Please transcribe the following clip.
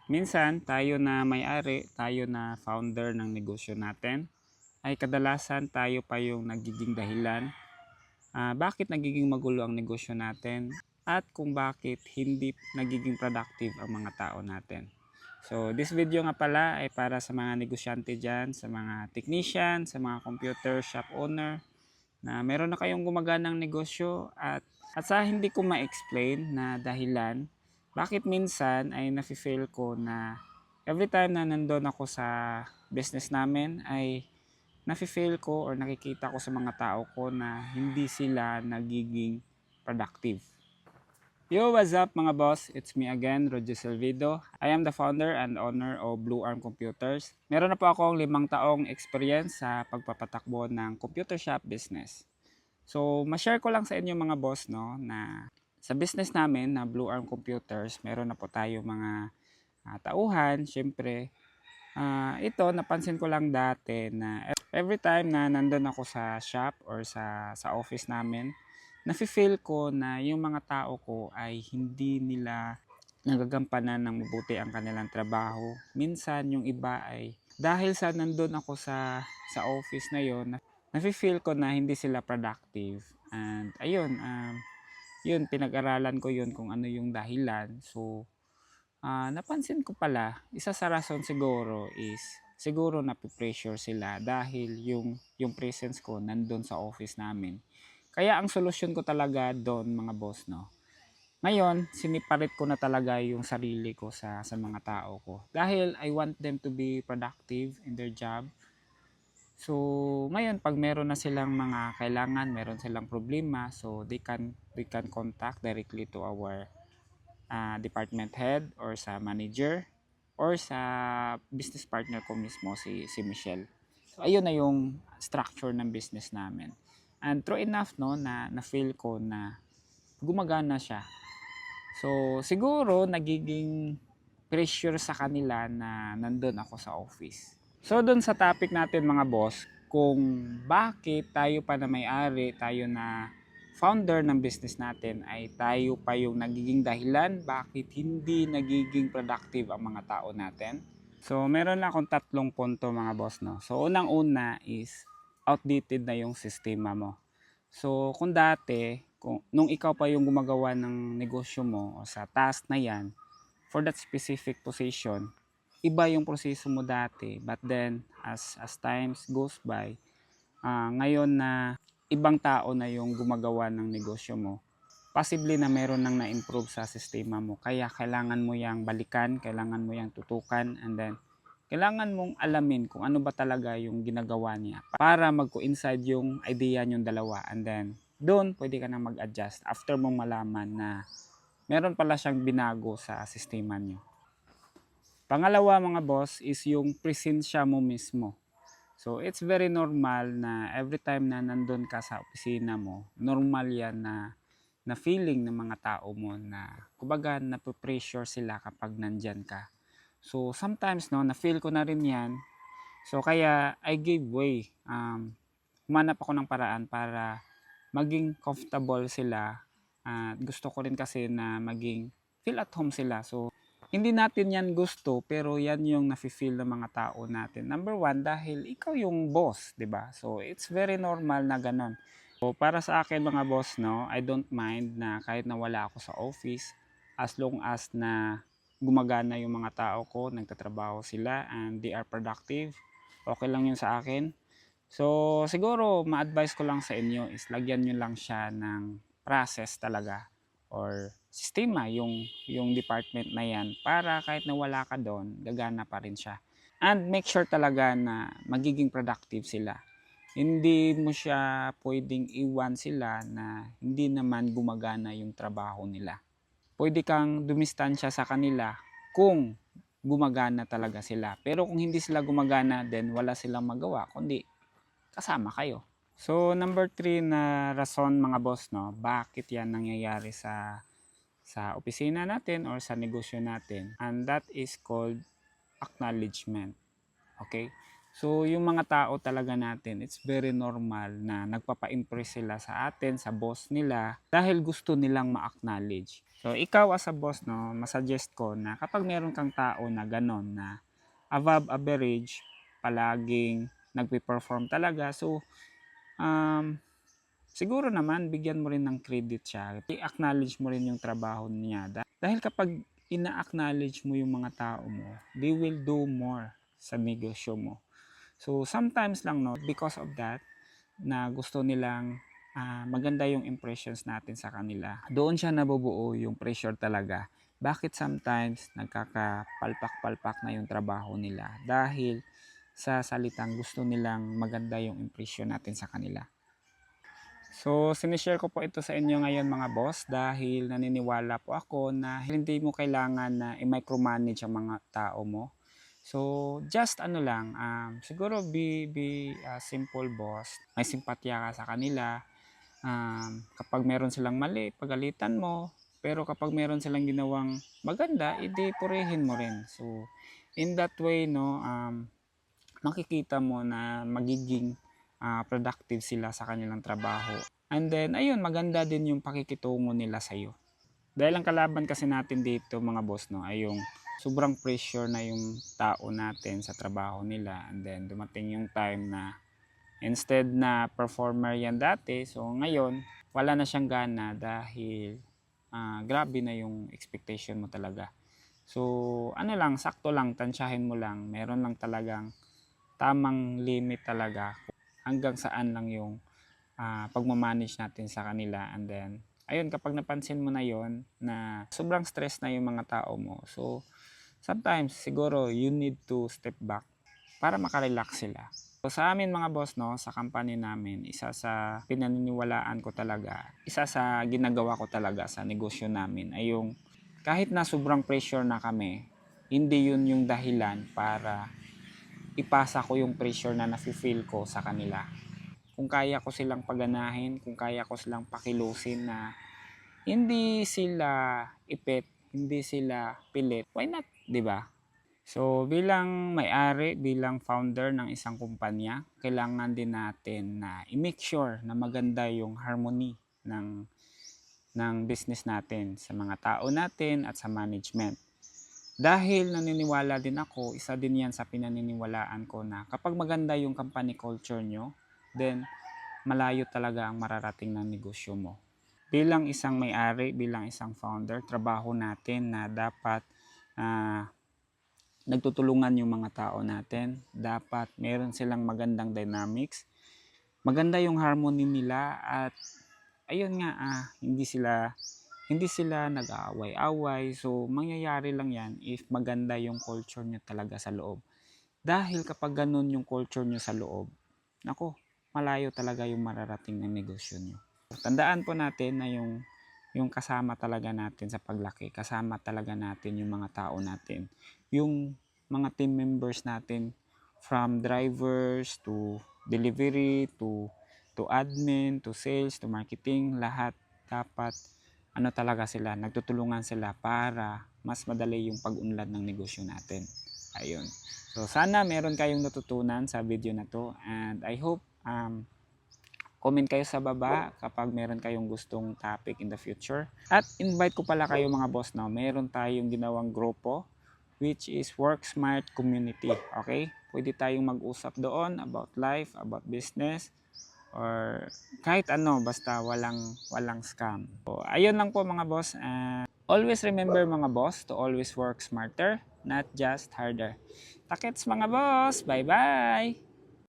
Minsan, tayo na may-ari, tayo na founder ng negosyo natin, ay kadalasan tayo pa yung nagiging dahilan bakit nagiging magulo ang negosyo natin at kung bakit hindi nagiging productive ang mga tao natin. So, this video nga pala ay para sa mga negosyante dyan, sa mga technician, sa mga computer shop owner, na meron na kayong gumaganang negosyo at sa hindi ko ma-explain na dahilan bakit minsan ay nafe-fail ko na every time na nandun ako sa business namin ay nafe-fail ko or nakikita ko sa mga tao ko na hindi sila nagiging productive. Yo, what's up mga boss? It's me again, Roger Silvido. I am the founder and owner of Blue Arm Computers. Meron na po akong 5 taong experience sa pagpapatakbo ng computer shop business. So, ma-share ko lang sa inyo mga boss no, na sa business namin na Blue Arm Computers, meron na po tayo mga tauhan. Siyempre, ito napansin ko lang dati na every time na nandun ako sa shop or sa office namin, nafe-feel ko na yung mga tao ko ay hindi nila nagagampanan ng mabuti ang kanilang trabaho. Minsan yung iba ay dahil sa nandun ako sa office na yon, nafe-feel ko na hindi sila productive. And ayun, yun pinag-aralan ko yun kung ano yung dahilan. So napansin ko pala, isa sa rason siguro is siguro napipressure sila dahil yung presence ko nandun sa office namin. Kaya ang solusyon ko talaga doon mga boss no. Ngayon, siniparit ko na talaga yung sarili ko sa mga tao ko. Dahil I want them to be productive in their job. So, ngayon pag meron na silang mga kailangan, meron silang problema, so they can contact directly to our department head or sa manager or sa business partner ko mismo si Michelle. So ayun na yung structure ng business namin. And true enough no na feel ko na gumagana siya. So siguro nagiging pressure sa kanila na nandun ako sa office. So doon sa topic natin mga boss, kung bakit tayo pa na may-ari, tayo na founder ng business natin ay tayo pa yung nagiging dahilan bakit hindi nagiging productive ang mga tao natin. So meron lang akong 3 punto mga boss no. So unang-una is outdated na yung sistema mo. So kung dati, nung ikaw pa yung gumagawa ng negosyo mo o sa task na yan, for that specific position, iba yung proseso mo dati. But then, as times goes by, ngayon na ibang tao na yung gumagawa ng negosyo mo, possibly na meron nang na-improve sa sistema mo. Kaya kailangan mo yang balikan, kailangan mo yang tutukan, and then kailangan mong alamin kung ano ba talaga yung ginagawa niya para mag-coincide yung idea niyong dalawa. And then, doon pwede ka na mag-adjust after mong malaman na meron pala siyang binago sa sistema niyo. Pangalawa mga boss is yung presensya mo mismo. So it's very normal na every time na nandun ka sa opisina mo, normal yan na feeling ng mga tao mo na kumbaga nape-pressure sila kapag nandyan ka. So sometimes no, na-feel ko na rin yan. So kaya I gave way. Humanap ako ng paraan para maging comfortable sila. Gusto ko rin kasi na maging feel at home sila. So hindi natin yan gusto pero yan yung nafe-feel ng mga tao natin. Number one, dahil ikaw yung boss, 'di ba? So it's very normal na ganon. So para sa akin mga boss, no, I don't mind na kahit na wala ako sa office as long as na gumagana yung mga tao ko, nagtatrabaho sila and they are productive. Okay lang yun sa akin. So siguro ma-advise ko lang sa inyo is lagyan nyo lang siya ng process talaga or sistema yung department na yan para kahit na wala ka doon, gagana pa rin siya. And make sure talaga na magiging productive sila. Hindi mo siya pwedeng iwan sila na hindi naman gumagana yung trabaho nila. Pwede kang dumistansya sa kanila kung gumagana talaga sila. Pero kung hindi sila gumagana, then wala silang magawa kundi kasama kayo. So number 3 na rason mga boss no, bakit yan nangyayari sa opisina natin or sa negosyo natin, and that is called acknowledgement. Okay? So yung mga tao talaga natin, it's very normal na nagpapa-impress sila sa atin, sa boss nila dahil gusto nilang ma-acknowledge. So ikaw as a boss, no, masuggest ko na kapag meron kang tao na ganon na above average, palaging nagpe-perform talaga. So siguro naman bigyan mo rin ng credit siya. I-acknowledge mo rin yung trabaho niya. Dahil kapag ina-acknowledge mo yung mga tao mo, they will do more sa negosyo mo. So sometimes lang, no, because of that, na gusto nilang maganda yung impressions natin sa kanila. Doon siya nabubuo yung pressure talaga. Bakit sometimes nagkakapalpak-palpak na yung trabaho nila? Dahil sa salitang gusto nilang maganda yung impression natin sa kanila. So, sinishare ko po ito sa inyo ngayon mga boss dahil naniniwala po ako na hindi mo kailangan na i-micromanage ang mga tao mo. So, just ano lang, siguro be a simple boss. May simpatya ka sa kanila. Kapag meron silang mali, pagalitan mo. Pero kapag meron silang ginawang maganda, edi purihin mo rin. So, in that way, no, makikita mo na magiging productive sila sa kanilang trabaho. And then, ayun, maganda din yung pakikitungo nila sa'yo. Dahil ang kalaban kasi natin dito mga boss, no, ay yung sobrang pressure na yung tao natin sa trabaho nila. And then, dumating yung time na instead na performer yan dati, so ngayon, wala na siyang gana dahil grabe na yung expectation mo talaga. So, ano lang, sakto lang, tansyahin mo lang. Meron lang talagang tamang limit talaga hanggang saan lang yung pagmamanage natin sa kanila. And then ayun, kapag napansin mo na yon na sobrang stress na yung mga tao mo, so sometimes siguro you need to step back para makarelax sila. So sa amin mga boss, no, sa company namin, isa sa pinaniniwalaan ko talaga, isa sa ginagawa ko talaga sa negosyo namin ay yung kahit na sobrang pressure na kami, hindi yun yung dahilan para ipasa ko yung pressure na nafe-feel ko sa kanila. Kung kaya ko silang paganahin, kung kaya ko silang pakilusin na hindi sila ipit, hindi sila pilit, why not, 'di ba? So bilang may-ari, bilang founder ng isang kumpanya, kailangan din natin na i-make sure na maganda yung harmony ng business natin sa mga tao natin at sa management. Dahil naniniwala din ako, isa din yan sa pinaniniwalaan ko na kapag maganda yung company culture nyo, then malayo talaga ang mararating ng negosyo mo. Bilang isang may-ari, bilang isang founder, trabaho natin na dapat nagtutulungan yung mga tao natin. Dapat meron silang magandang dynamics. Maganda yung harmony nila at ayun nga, hindi sila nag-aaway-away. So, mangyayari lang yan if maganda yung culture nyo talaga sa loob. Dahil kapag ganun yung culture nyo sa loob, nako, malayo talaga yung mararating ng negosyo nyo. Tandaan po natin na yung kasama talaga natin sa paglaki, kasama talaga natin yung mga tao natin. Yung mga team members natin, from drivers to delivery to admin, to sales, to marketing, lahat dapat talaga sila, nagtutulungan sila para mas madali yung pag-unlad ng negosyo natin. Ayun. So sana meron kayong natutunan sa video na to and I hope comment kayo sa baba kapag meron kayong gustong topic in the future. At invite ko pala kayo mga boss, no, meron tayong ginawang grupo which is Work Smart Community. Okay? Pwede tayong mag-usap doon about life, about business, or kahit ano, basta walang scam. So, ayun lang po mga boss. Always remember mga boss to always work smarter, not just harder. Takits mga boss. Bye-bye!